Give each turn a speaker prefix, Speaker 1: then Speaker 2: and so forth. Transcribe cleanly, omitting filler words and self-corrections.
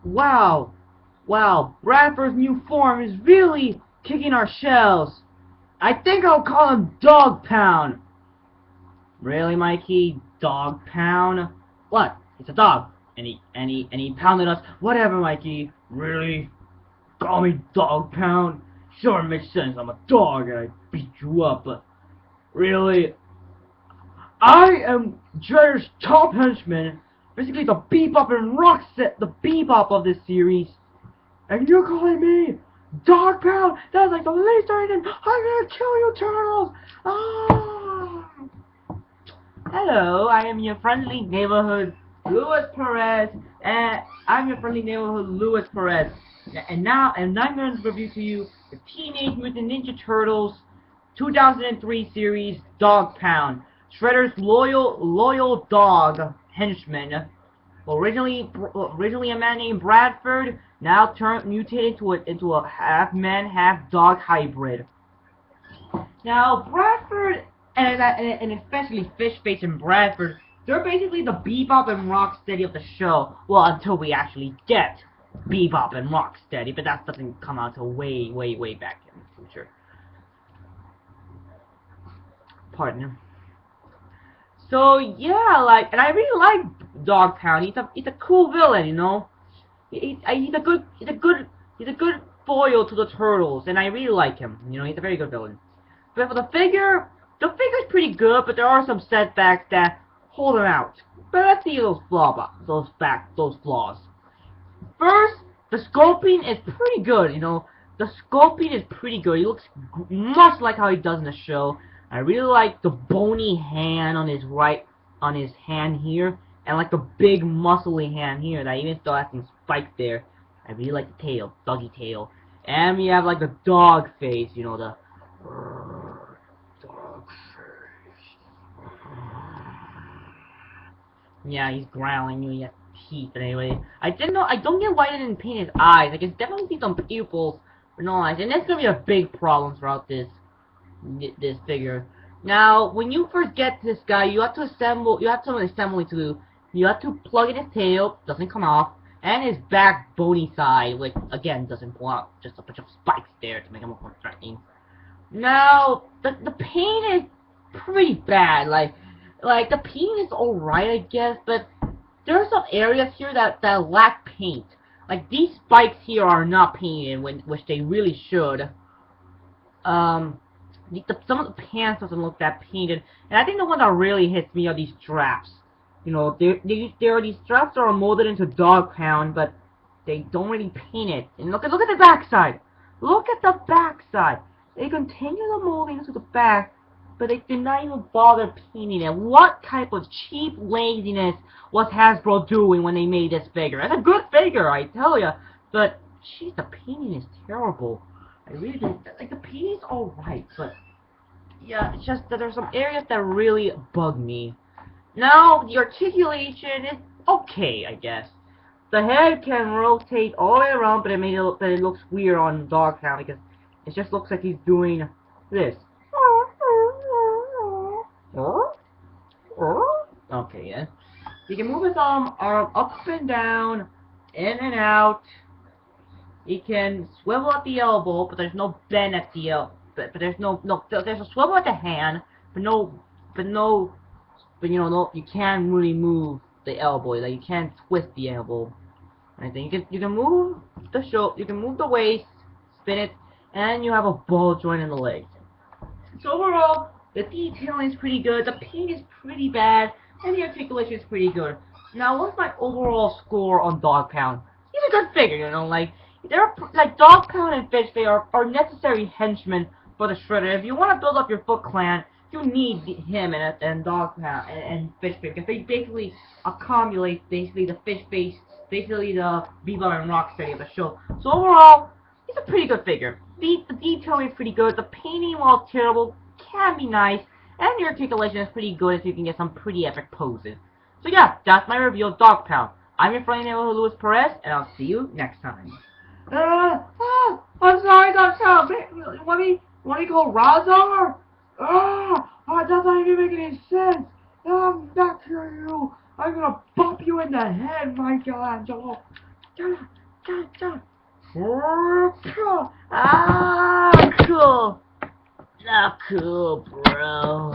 Speaker 1: Wow, wow, Bradford's new form is really kicking our shells. I think I'll call him Dogpound. Really, Mikey? Dogpound? What? It's a dog. And he pounded us. Whatever, Mikey. Really? Call me Dogpound? Sure, it makes sense. I'm a dog and I beat you up, but really? I am Jerry's top henchman. Basically, the Bebop and Rockset, the Bebop of this series. And you're calling me Dogpound? That's like the least I can. I'm gonna kill you, turtles! Ah! Hello, I am your friendly neighborhood Luis Perez, and I'm your friendly neighborhood Luis Perez. And I'm going to review to you the Teenage Mutant Ninja Turtles 2003 series Dogpound. Shredder's loyal dog henchman. Originally a man named Bradford, now mutated into a half-man, half-dog hybrid. Now, Bradford, and especially Fishface and Bradford, they're basically the Bebop and Rocksteady of the show. Well, until we actually get Bebop and Rocksteady, but that doesn't come out till way back in the future. Pardon. So yeah, and I really like Dogpound. He's a cool villain, you know. He's a good foil to the Turtles, and I really like him. You know, he's a very good villain. But for the figure's pretty good, but there are some setbacks that hold him out. But let's see those flaws. First, the sculpting is pretty good. You know, the sculpting is pretty good. He looks much like how he does in the show. I really like the bony hand on his hand here, and like the big muscly hand here that even still has some spikes there. I really like the tail, doggy tail, and we have like the dog face. You know, the dog face. Yeah, he's growling. He has teeth. But anyway, I don't get why they didn't paint his eyes. I can definitely see some pupils, but no eyes, and that's gonna be a big problem throughout this figure. Now, when you first get this guy, you have to assemble. You have some assembly to do. You have to plug in his tail, doesn't come off, and his back bony side, which again doesn't pull out. Just a bunch of spikes there to make him look more threatening. Now, the paint is pretty bad. Like the paint is alright, I guess, but there are some areas here that lack paint. Like these spikes here are not painted, which they really should. Some of the pants doesn't look that painted, and I think the one that really hits me are these straps. You know, there are these straps that are molded into Dogpound, but they don't really paint it. And look at the backside. Look at the backside. They continue the molding to the back, but they did not even bother painting it. What type of cheap laziness was Hasbro doing when they made this figure? It's a good figure, I tell ya, but jeez, the painting is terrible. I really don't, like, the painting is alright, but yeah, it's just that there's some areas that really bug me. Now, the articulation is okay, I guess. The head can rotate all the way around, but it looks weird on Dogpound because it just looks like he's doing this. Okay, yeah. He can move his arm up and down, in and out. He can swivel at the elbow, but there's no bend at the elbow. But there's there's a swivel at the hand, but you can't really move the elbow. Like you can't twist the elbow. Anything. You can move you can move the waist, spin it, and you have a ball joint in the legs. So overall, the detailing is pretty good. The paint is pretty bad, and the articulation is pretty good. Now, what's my overall score on Dogpound? He's a good figure, you know, like Dogpound and Fishface are necessary henchmen for the Shredder. If you want to build up your Foot Clan, you need him and Dogpound and Fishface, because they basically accumulate the Fishface, basically the Bebop and Rocksteady of the show. So overall, he's a pretty good figure. The detailing is pretty good. The painting, while terrible, can be nice, and the articulation is pretty good, so you can get some pretty epic poses. So yeah, that's my review of Dogpound. I'm your friendly neighborhood Luis Perez, and I'll see you next time. I'm sorry, Dogpound. Want me to call Razar? That's not even making any sense. I'm back to you. I'm gonna bump you in the head, Michelangelo. Ah, cool. Not cool, bro.